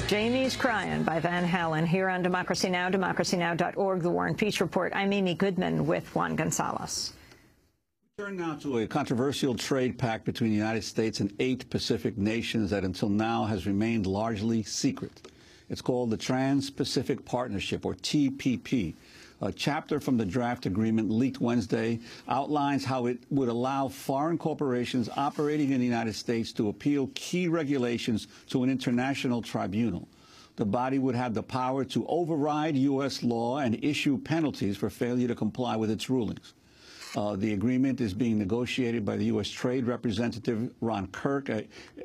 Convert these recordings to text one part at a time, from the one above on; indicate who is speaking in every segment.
Speaker 1: Jamie's Crying by Van Halen here on Democracy Now!, democracynow.org, The War and Peace Report. I'm Amy Goodman with Juan Gonzalez.
Speaker 2: We turn now to a controversial trade pact between the United States and 8 Pacific nations that until now has remained largely secret. It's called the Trans-Pacific Partnership, or TPP. A chapter from the draft agreement leaked Wednesday outlines how it would allow foreign corporations operating in the United States to appeal key regulations to an international tribunal. The body would have the power to override U.S. law and issue penalties for failure to comply with its rulings. The agreement is being negotiated by the U.S. Trade Representative Ron Kirk,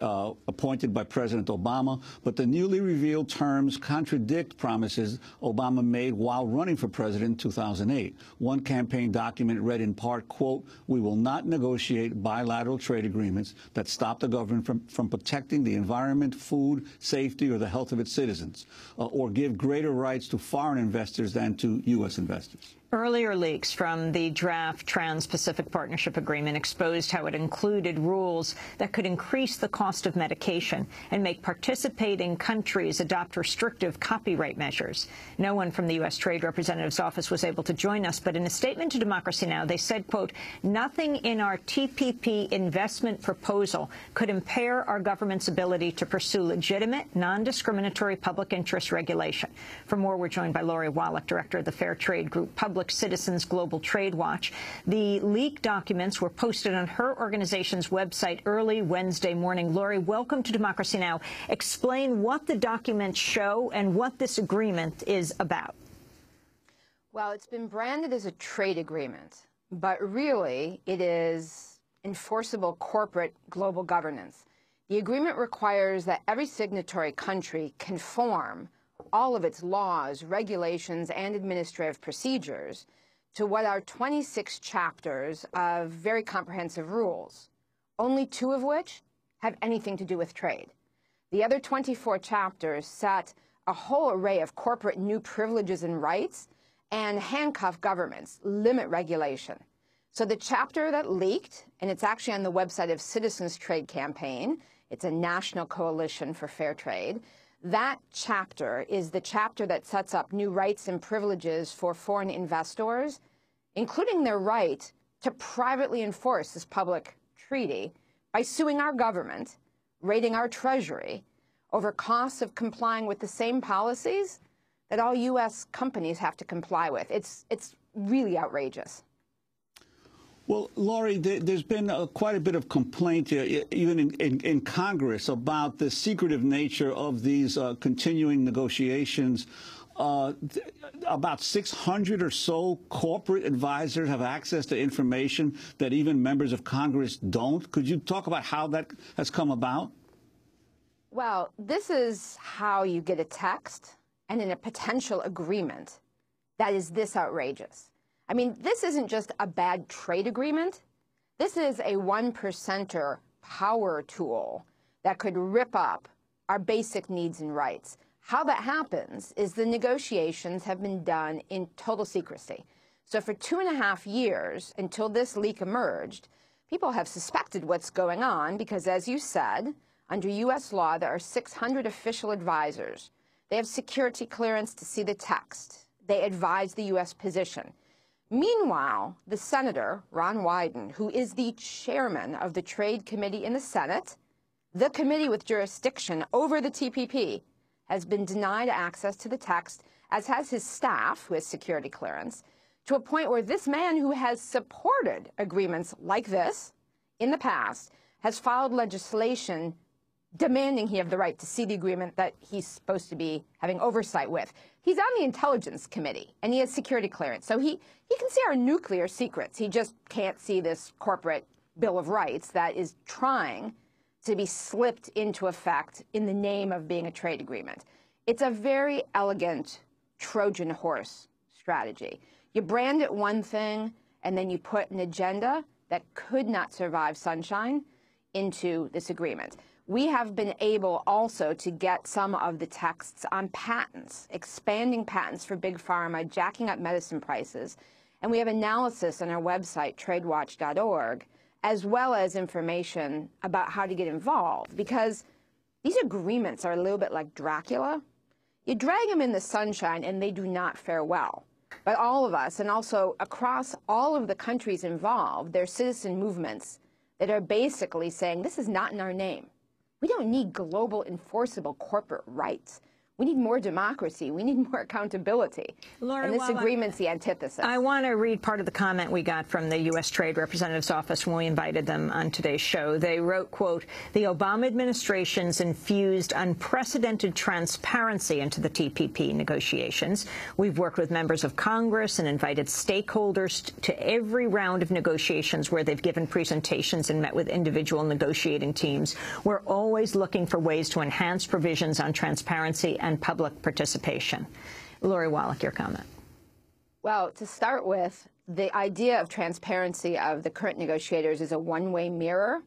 Speaker 2: appointed by President Obama, but the newly revealed terms contradict promises Obama made while running for president in 2008. One campaign document read in part, quote, "We will not negotiate bilateral trade agreements that stop the government from protecting the environment, food, safety, or the health of its citizens, or give greater rights to foreign investors than to U.S. investors."
Speaker 1: Earlier leaks from the draft Trans-Pacific Partnership Agreement exposed how it included rules that could increase the cost of medication and make participating countries adopt restrictive copyright measures. No one from the U.S. Trade Representative's office was able to join us, but in a statement to Democracy Now!, they said, quote, "Nothing in our TPP investment proposal could impair our government's ability to pursue legitimate, non-discriminatory public interest regulation." For more, we're joined by Lori Wallach, director of the Fair Trade Group Public Citizens Global Trade Watch. The leaked documents were posted on her organization's website early Wednesday morning. Lori, welcome to Democracy Now! Explain what the documents show and what this agreement is about.
Speaker 3: Well, it's been branded as a trade agreement, but really it is enforceable corporate global governance. The agreement requires that every signatory country conform all of its laws, regulations, and administrative procedures to what are 26 chapters of very comprehensive rules, only 2 of which have anything to do with trade. The other 24 chapters set a whole array of corporate new privileges and rights and handcuff governments, limit regulation. So the chapter that leaked, and it's actually on the website of Citizens Trade Campaign, it's a national coalition for fair trade, that chapter is the chapter that sets up new rights and privileges for foreign investors, including their right to privately enforce this public treaty by suing our government, raiding our treasury, over costs of complying with the same policies that all U.S. companies have to comply with. It's really outrageous.
Speaker 2: Well, Lori, there's been quite a bit of complaint, even in Congress, about the secretive nature of these continuing negotiations. About 600 or so corporate advisors have access to information that even members of Congress don't. Could you talk about how that has come about?
Speaker 3: Well, this is how you get a text and in a potential agreement that is this outrageous. I mean, this isn't just a bad trade agreement. This is a 1%er power tool that could rip up our basic needs and rights. How that happens is the negotiations have been done in total secrecy. So for 2.5 years, until this leak emerged, people have suspected what's going on because, as you said, under U.S. law, there are 600 official advisors. They have security clearance to see the text. They advise the U.S. position. Meanwhile, the Senator, Ron Wyden, who is the chairman of the Trade Committee in the Senate, the committee with jurisdiction over the TPP, has been denied access to the text, as has his staff, who has security clearance, to a point where this man, who has supported agreements like this in the past, has filed legislation demanding he have the right to see the agreement that he's supposed to be having oversight with. He's on the Intelligence Committee, and he has security clearance. So he can see our nuclear secrets. He just can't see this corporate Bill of Rights that is trying to be slipped into effect in the name of being a trade agreement. It's a very elegant Trojan horse strategy. You brand it one thing, and then you put an agenda that could not survive sunshine into this agreement. We have been able also to get some of the texts on patents, expanding patents for big pharma, jacking up medicine prices. And we have analysis on our website, tradewatch.org, as well as information about how to get involved. Because These agreements are a little bit like Dracula. You drag them in the sunshine and they do not fare well. But all of us, and also across all of the countries involved, there are citizen movements that are basically saying, this is not in our name. We don't need global enforceable corporate rights. We need more democracy. We need more accountability.
Speaker 1: Lori,
Speaker 3: and this agreement's the antithesis.
Speaker 1: I want to read part of the comment we got from the U.S. Trade Representative's office when we invited them on today's show. They wrote, quote, the Obama administration's infused unprecedented transparency into the TPP negotiations. We've worked with members of Congress and invited stakeholders to every round of negotiations where they've given presentations and met with individual negotiating teams. We're always looking for ways to enhance provisions on transparency and public participation. Lori Wallach, your comment.
Speaker 3: Well, to start with, the idea of transparency of the current negotiators is a one-way mirror.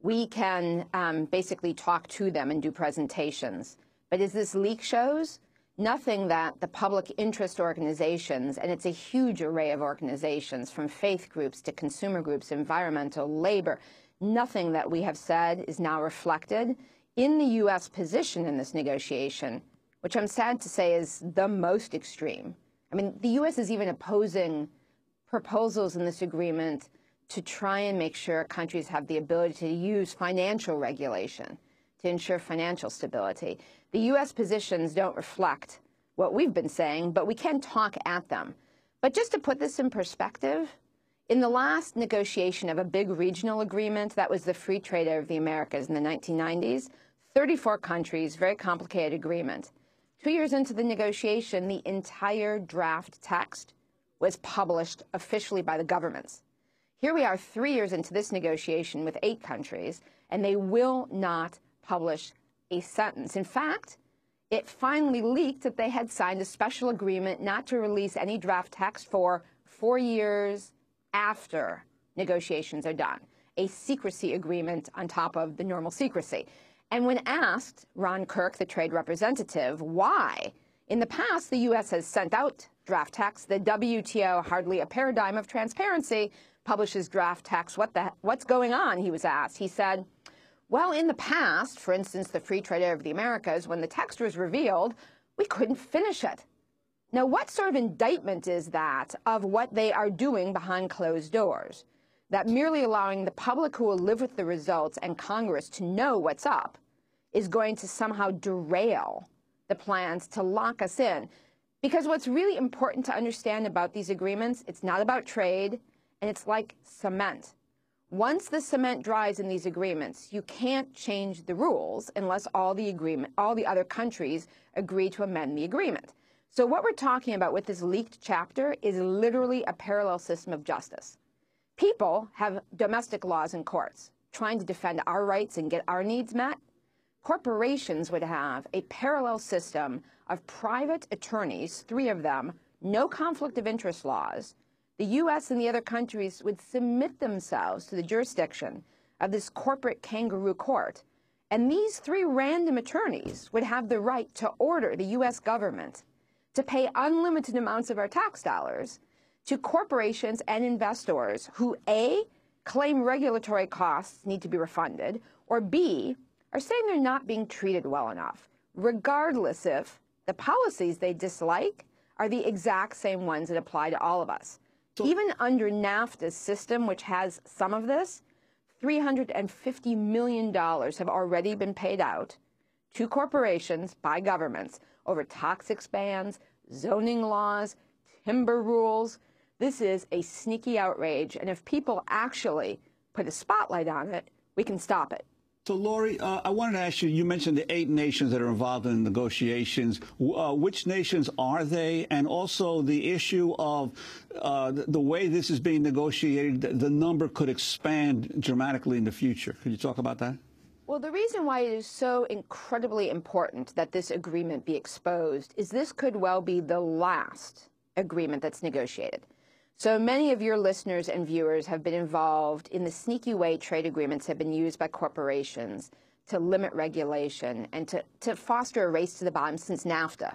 Speaker 3: We can basically talk to them and do presentations. But as this leak shows, nothing that the public interest organizations, and it's a huge array of organizations from faith groups to consumer groups, environmental, labor, nothing that we have said is now reflected in the U.S. position in this negotiation, which I'm sad to say is the most extreme. I mean, the U.S. is even opposing proposals in this agreement to try and make sure countries have the ability to use financial regulation to ensure financial stability. The U.S. positions don't reflect what we've been saying, but we can talk at them. But just to put this in perspective, in the last negotiation of a big regional agreement, that was the Free Trade Area of the Americas in the 1990s, 34 countries, very complicated agreement. 2 years into the negotiation, the entire draft text was published officially by the governments. Here we are 3 years into this negotiation with 8 countries, and they will not publish a sentence. In fact, it finally leaked that they had signed a special agreement not to release any draft text for 4 years after negotiations are done, a secrecy agreement on top of the normal secrecy. And when asked, Ron Kirk, the trade representative, why, in the past the U.S. has sent out draft text, the WTO, hardly a paradigm of transparency, publishes draft text. What's going on, he was asked. He said, well, in the past, for instance, the Free Trade Area of the Americas, when the text was revealed, we couldn't finish it. Now, what sort of indictment is that of what they are doing behind closed doors? That merely allowing the public who will live with the results and Congress to know what's up is going to somehow derail the plans to lock us in. Because what's really important to understand about these agreements, it's not about trade, and it's like cement. Once the cement dries in these agreements, you can't change the rules unless all the other countries agree to amend the agreement. So what we're talking about with this leaked chapter is literally a parallel system of justice. People have domestic laws in courts trying to defend our rights and get our needs met. Corporations would have a parallel system of private attorneys, 3 of them, no conflict of interest laws. The U.S. and the other countries would submit themselves to the jurisdiction of this corporate kangaroo court. And these 3 random attorneys would have the right to order the U.S. government to pay unlimited amounts of our tax dollars to corporations and investors who, A, claim regulatory costs need to be refunded, or B, are saying they're not being treated well enough, regardless if the policies they dislike are the exact same ones that apply to all of us. Even under NAFTA's system, which has some of this, $350 million have already been paid out to corporations by governments over toxics bans, zoning laws, timber rules. This is a sneaky outrage, and if people actually put a spotlight on it, we can stop it.
Speaker 2: So, Lori, I wanted to ask you, you mentioned the 8 nations that are involved in the negotiations. Which nations are they? And also the issue of the way this is being negotiated, the number could expand dramatically in the future. Could you talk about that?
Speaker 3: Well, the reason why it is so incredibly important that this agreement be exposed is this could well be the last agreement that's negotiated. So many of your listeners and viewers have been involved in the sneaky way trade agreements have been used by corporations to limit regulation and to foster a race to the bottom since NAFTA.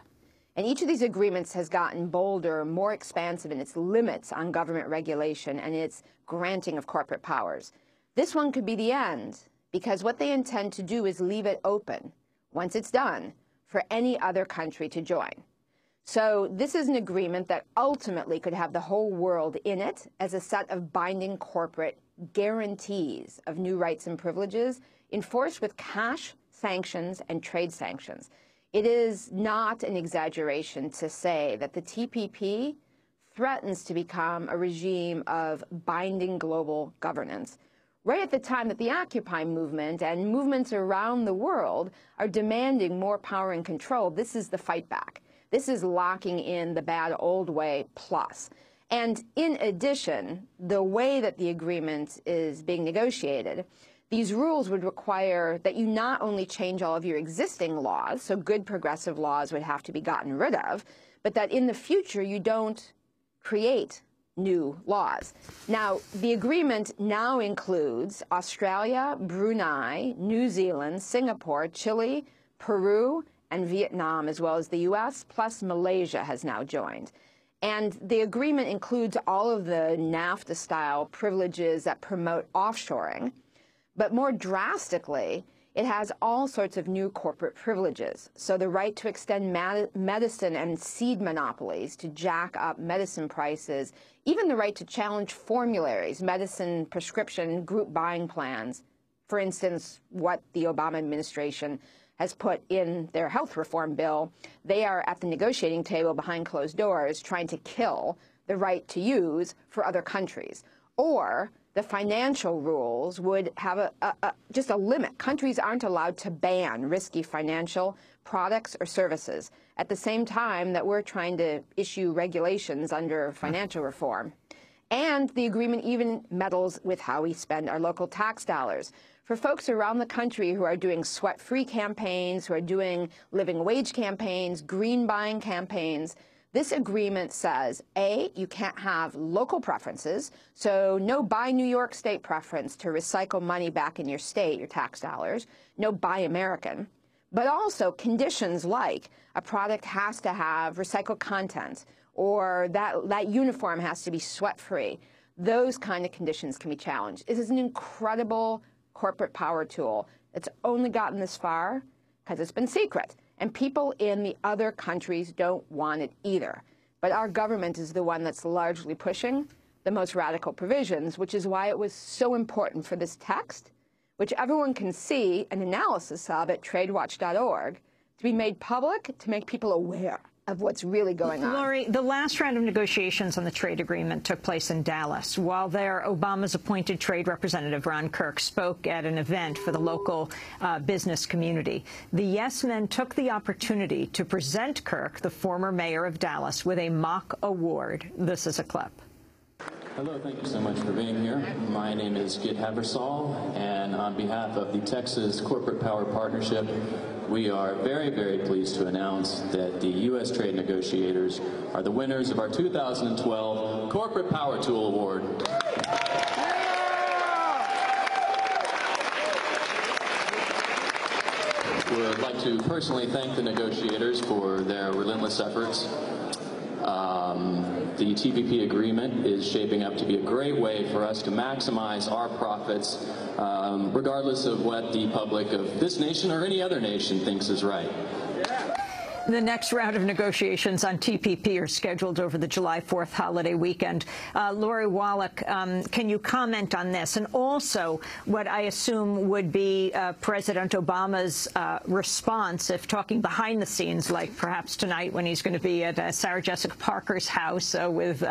Speaker 3: And each of these agreements has gotten bolder, more expansive in its limits on government regulation and its granting of corporate powers. This one could be the end, because what they intend to do is leave it open once it's done, for any other country to join. So this is an agreement that ultimately could have the whole world in it as a set of binding corporate guarantees of new rights and privileges enforced with cash sanctions and trade sanctions. It is not an exaggeration to say that the TPP threatens to become a regime of binding global governance, right at the time that the Occupy movement and movements around the world are demanding more power and control. This is the fight back. This is locking in the bad old way plus. And in addition, the way that the agreement is being negotiated, these rules would require that you not only change all of your existing laws, so good progressive laws would have to be gotten rid of, but that in the future you don't create new laws. Now, the agreement now includes Australia, Brunei, New Zealand, Singapore, Chile, Peru, and Vietnam, as well as the U.S., plus Malaysia has now joined. And the agreement includes all of the NAFTA-style privileges that promote offshoring, but more drastically, it has all sorts of new corporate privileges. So the right to extend medicine and seed monopolies to jack up medicine prices, even the right to challenge formularies, medicine prescription group buying plans, for instance, what the Obama administration has put in their health reform bill. They are at the negotiating table behind closed doors trying to kill the right to use for other countries. Or the financial rules would have just a limit. Countries aren't allowed to ban risky financial products or services at the same time that we're trying to issue regulations under financial reform. And the agreement even meddles with how we spend our local tax dollars. For folks around the country who are doing sweat-free campaigns, who are doing living wage campaigns, green buying campaigns, this agreement says, A, you can't have local preferences, so no Buy New York State preference to recycle money back in your state, your tax dollars, no Buy American, but also conditions like a product has to have recycled content or that uniform has to be sweat-free. Those kind of conditions can be challenged. It is an incredible corporate power tool. It's only gotten this far because it's been secret. And people in the other countries don't want it either. But our government is the one that's largely pushing the most radical provisions, which is why it was so important for this text, which everyone can see an analysis of at tradewatch.org, to be made public, to make people aware of what's really going on.
Speaker 1: Lori, the last round of negotiations on the trade agreement took place in Dallas. While there, Obama's appointed trade representative, Ron Kirk, spoke at an event for the local business community. The Yes Men took the opportunity to present Kirk, the former mayor of Dallas, with a mock award. This is a clip.
Speaker 4: Hello, thank you so much for being here. My name is Git Habersall, and on behalf of the Texas Corporate Power Partnership, we are very, very pleased to announce that the U.S. trade negotiators are the winners of our 2012 Corporate Power Tool Award. We would like to personally thank the negotiators for their relentless efforts. The TPP agreement is shaping up to be a great way for us to maximize our profits, regardless of what the public of this nation or any other nation thinks is right.
Speaker 1: The next round of negotiations on TPP are scheduled over the July 4th holiday weekend. Lori Wallach, can you comment on this? And also what I assume would be President Obama's response, if talking behind the scenes, like perhaps tonight when he's going to be at Sarah Jessica Parker's house with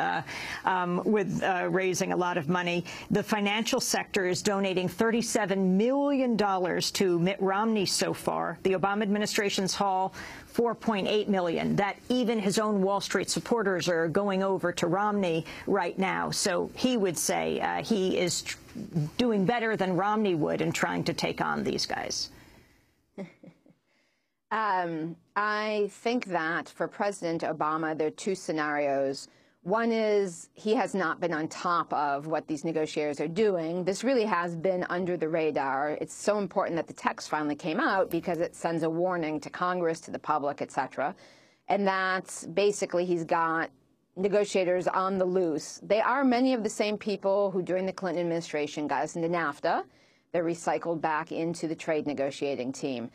Speaker 1: raising a lot of money. The financial sector is donating $37 million to Mitt Romney so far. The Obama administration's haul, $4.8 million. That even his own Wall Street supporters are going over to Romney right now. So he would say he is doing better than Romney would in trying to take on these guys.
Speaker 3: I think that for President Obama, there are two scenarios. One is he has not been on top of what these negotiators are doing. This really has been under the radar. It's so important that the text finally came out because it sends a warning to Congress, to the public, et cetera. And that's basically he's got negotiators on the loose. They are many of the same people who during the Clinton administration got us into NAFTA. They're recycled back into the trade negotiating team.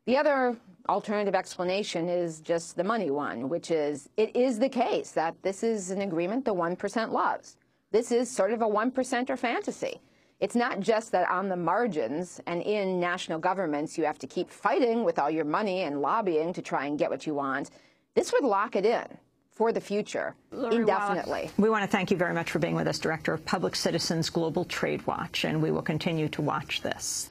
Speaker 3: The other alternative explanation is just the money one, which is it is the case that this is an agreement the 1% loves. This is sort of a 1%er fantasy. It's not just that on the margins and in national governments you have to keep fighting with all your money and lobbying to try and get what you want. This would lock it in for the future, indefinitely.
Speaker 1: We want to thank you very much for being with us, Director of Public Citizens Global Trade Watch, and we will continue to watch this.